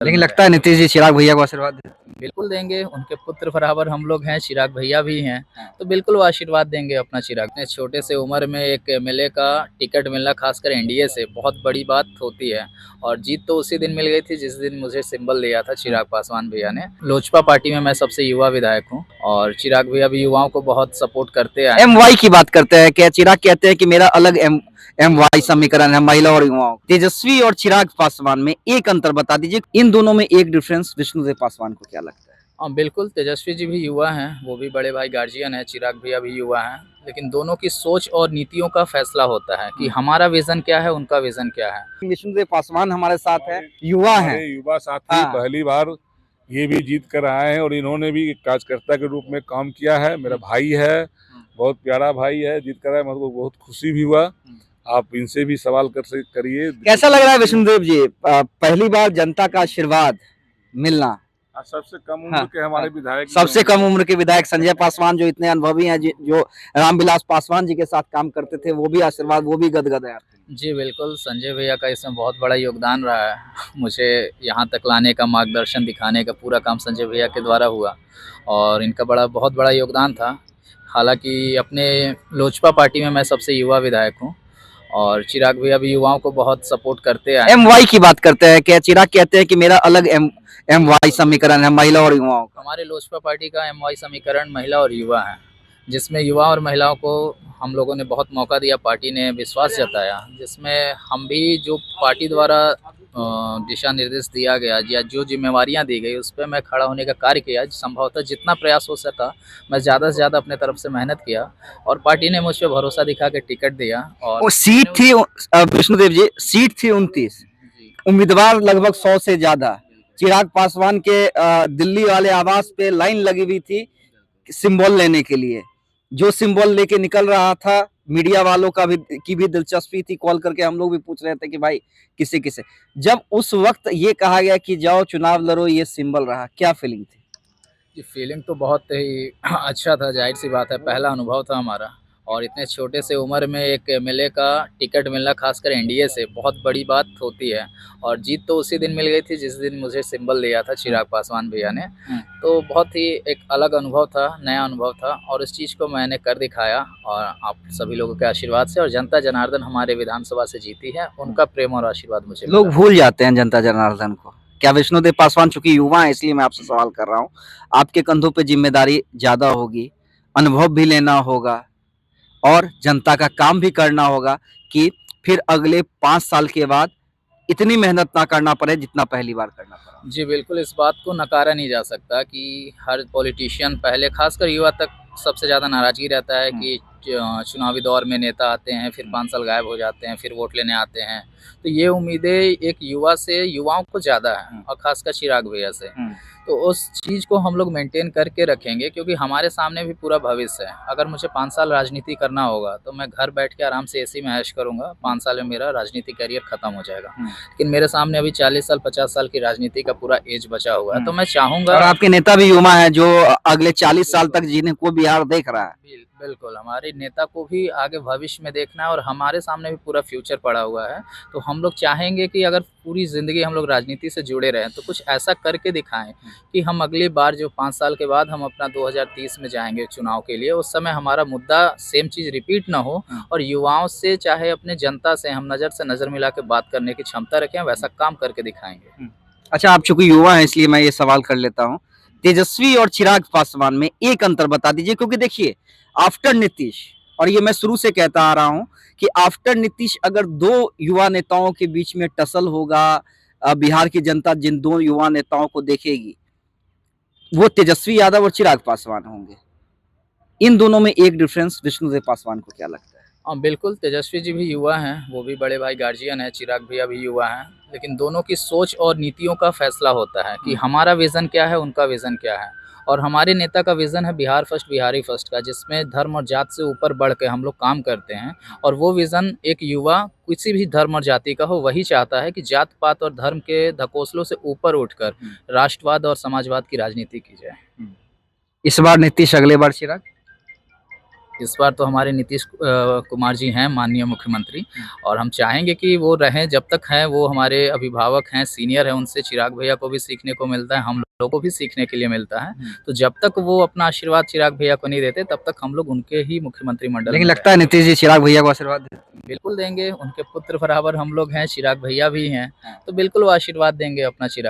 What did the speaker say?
लेकिन लगता है नीतीश जी चिराग भैया को आशीर्वाद देते बिल्कुल देंगे, उनके पुत्र बराबर हम लोग हैं, चिराग भैया भी हैं, तो बिल्कुल वो आशीर्वाद देंगे अपना चिराग। इतने छोटे से उम्र में एक एमएलए का टिकट मिलना खासकर एनडीए से बहुत बड़ी बात होती है और जीत तो उसी दिन मिल गई थी जिस दिन मुझे सिंबल दिया था चिराग पासवान भैया ने। लोजपा पार्टी में मैं सबसे युवा विधायक हूँ और चिराग भैया भी युवाओं को बहुत सपोर्ट करते हैं। MY की बात करते हैं, क्या चिराग कहते हैं कि मेरा अलग MY समीकरण है महिला और युवाओं। तेजस्वी और चिराग पासवान में एक अंतर बता दीजिए, इन दोनों में एक डिफरेंस विष्णुदेव पासवान को क्या लगता है? हाँ बिल्कुल, तेजस्वी जी भी युवा हैं, वो भी बड़े भाई गार्जियन है, चिराग भैया भी युवा हैं, लेकिन दोनों की सोच और नीतियों का फैसला होता है कि हमारा विजन क्या है, उनका विजन क्या है। विष्णुदेव पासवान हमारे साथ है, युवा हैं। युवा साथी हाँ। पहली बार ये भी जीत कर आए हैं और इन्होंने भी एक कार्यकर्ता के रूप में काम किया है। मेरा भाई है, बहुत प्यारा भाई है, जीत कर आए, मुझको बहुत खुशी भी हुआ। आप इनसे भी सवाल करिए। कैसा लग रहा है विष्णुदेव जी, पहली बार जनता का आशीर्वाद मिलना? सबसे कम उम्र के हमारे विधायक, सबसे कम उम्र के विधायक संजय पासवान जो इतने अनुभवी हैं, जो रामविलास पासवान जी के साथ काम करते थे, वो भी आशीर्वाद, वो भी गदगद है आपके लिए। जी बिल्कुल, संजय भैया का इसमें बहुत बड़ा योगदान रहा है। मुझे यहाँ तक लाने का, मार्गदर्शन दिखाने का पूरा काम संजय भैया के द्वारा हुआ और इनका बहुत बड़ा योगदान था। हालांकि अपने लोजपा पार्टी में मैं सबसे युवा विधायक हूँ और चिराग भैया भी युवाओं को बहुत सपोर्ट करते हैं। MY की बात करते हैं, क्या चिराग कहते हैं कि मेरा अलग MY समीकरण है महिला और युवाओं का? हमारे लोजपा पार्टी का MY समीकरण महिला और युवा है, जिसमें युवा और महिलाओं को हम लोगों ने बहुत मौका दिया, पार्टी ने विश्वास जताया, जिसमें हम भी जो पार्टी द्वारा दिशा निर्देश दिया गया या जो जिम्मेवारियां दी गई उस पर मैं खड़ा होने का कार्य किया। संभवतः जितना प्रयास हो सका मैं ज़्यादा से ज़्यादा अपने तरफ से मेहनत किया और पार्टी ने मुझ पर भरोसा दिखा के टिकट दिया। और वो सीट थी विष्णुदेव जी, सीट थी 29, उम्मीदवार लगभग 100 से ज्यादा। चिराग पासवान के दिल्ली वाले आवास पे लाइन लगी हुई थी सिंबल लेने के लिए, जो सिंबल लेके निकल रहा था, मीडिया वालों की भी दिलचस्पी थी, कॉल करके हम लोग भी पूछ रहे थे कि भाई किसे किसे। जब उस वक्त ये कहा गया कि जाओ चुनाव लड़ो, ये सिंबल रहा, क्या फीलिंग थी? ये फीलिंग तो बहुत ही अच्छा था, जाहिर सी बात है, पहला अनुभव था हमारा और इतने छोटे से उम्र में एक एमएलए का टिकट मिलना खासकर एनडीए से बहुत बड़ी बात होती है और जीत तो उसी दिन मिल गई थी जिस दिन मुझे सिंबल दिया था चिराग पासवान भैया ने। तो बहुत ही एक अलग अनुभव था, नया अनुभव था और इस चीज़ को मैंने कर दिखाया और आप सभी लोगों के आशीर्वाद से और जनता जनार्दन हमारे विधानसभा से जीती है, उनका प्रेम और आशीर्वाद मुझे लोग भूल जाते हैं जनता जनार्दन को। क्या विष्णुदेव पासवान चूंकि युवा है इसलिए मैं आपसे सवाल कर रहा हूँ, आपके कंधों पे जिम्मेदारी ज्यादा होगी, अनुभव भी लेना होगा और जनता का काम भी करना होगा कि फिर अगले 5 साल के बाद इतनी मेहनत ना करना पड़े जितना पहली बार करना पड़ा। जी बिल्कुल, इस बात को नकारा नहीं जा सकता कि हर पॉलिटिशियन पहले खासकर युवा तक सबसे ज़्यादा नाराज़गी रहता है कि चुनावी दौर में नेता आते हैं, फिर 5 साल गायब हो जाते हैं, फिर वोट लेने आते हैं। तो ये उम्मीदें एक युवा से युवाओं को ज़्यादा है और ख़ासकर चिराग भैया से। तो उस चीज़ को हम लोग मेंटेन करके रखेंगे क्योंकि हमारे सामने भी पूरा भविष्य है। अगर मुझे 5 साल राजनीति करना होगा तो मैं घर बैठ के आराम से एसी में ऐश करूँगा, 5 साल में मेरा राजनीतिक करियर ख़त्म हो जाएगा। लेकिन मेरे सामने अभी 40 साल 50 साल की राजनीति का पूरा एज बचा हुआ है, तो मैं चाहूँगा। और आपके नेता भी युवा है जो अगले 40 साल तक जिनको बिहार देख रहा है। बिल्कुल, हमारे नेता को भी आगे भविष्य में देखना है और हमारे सामने भी पूरा फ्यूचर पड़ा हुआ है। तो हम लोग चाहेंगे कि अगर पूरी ज़िंदगी हम लोग राजनीति से जुड़े रहें तो कुछ ऐसा करके दिखाएं कि हम अगली बार जो 5 साल के बाद हम अपना 2030 में जाएंगे चुनाव के लिए, उस समय हमारा मुद्दा सेम चीज़ रिपीट ना हो और युवाओं से चाहे अपने जनता से हम नज़र से नज़र मिला के बात करने की क्षमता रखें, वैसा काम करके दिखाएंगे। अच्छा, आप चूंकि युवा हैं इसलिए मैं ये सवाल कर लेता हूँ, तेजस्वी और चिराग पासवान में एक अंतर बता दीजिए, क्योंकि देखिए आफ्टर नीतीश, और ये मैं शुरू से कहता आ रहा हूं कि आफ्टर नीतीश अगर दो युवा नेताओं के बीच में टसल होगा, बिहार की जनता जिन दो युवा नेताओं को देखेगी वो तेजस्वी यादव और चिराग पासवान होंगे। इन दोनों में एक डिफरेंस विष्णुदेव पासवान को क्या लगता है? बिल्कुल, तेजस्वी जी भी युवा हैं, वो भी बड़े भाई गार्जियन है, चिराग भैया भी युवा हैं, लेकिन दोनों की सोच और नीतियों का फैसला होता है कि हमारा विज़न क्या है, उनका विज़न क्या है। और हमारे नेता का विज़न है बिहार फर्स्ट, बिहारी फर्स्ट का, जिसमें धर्म और जात से ऊपर बढ़ के हम लोग काम करते हैं और वो विज़न एक युवा किसी भी धर्म और जाति का हो वही चाहता है कि जात पात और धर्म के ढकोसलों से ऊपर उठकर राष्ट्रवाद और समाजवाद की राजनीति की जाए। इस बार नीतीश, अगले बार चिराग? इस बार तो हमारे नीतीश कुमार जी हैं माननीय मुख्यमंत्री, और हम चाहेंगे कि वो रहें जब तक हैं। वो हमारे अभिभावक हैं, सीनियर हैं, उनसे चिराग भैया को भी सीखने को मिलता है, हम लोगों को भी सीखने के लिए मिलता है। तो जब तक वो अपना आशीर्वाद चिराग भैया को नहीं देते, तब तक हम लोग उनके ही मुख्यमंत्री मंडल लेकिन में लगता है नीतीश जी चिराग भैया को आशीर्वाद दें। बिल्कुल देंगे। उनके पुत्र बराबर हम लोग हैं, चिराग भैया भी हैं, तो बिल्कुल वो आशीर्वाद देंगे अपना चिराग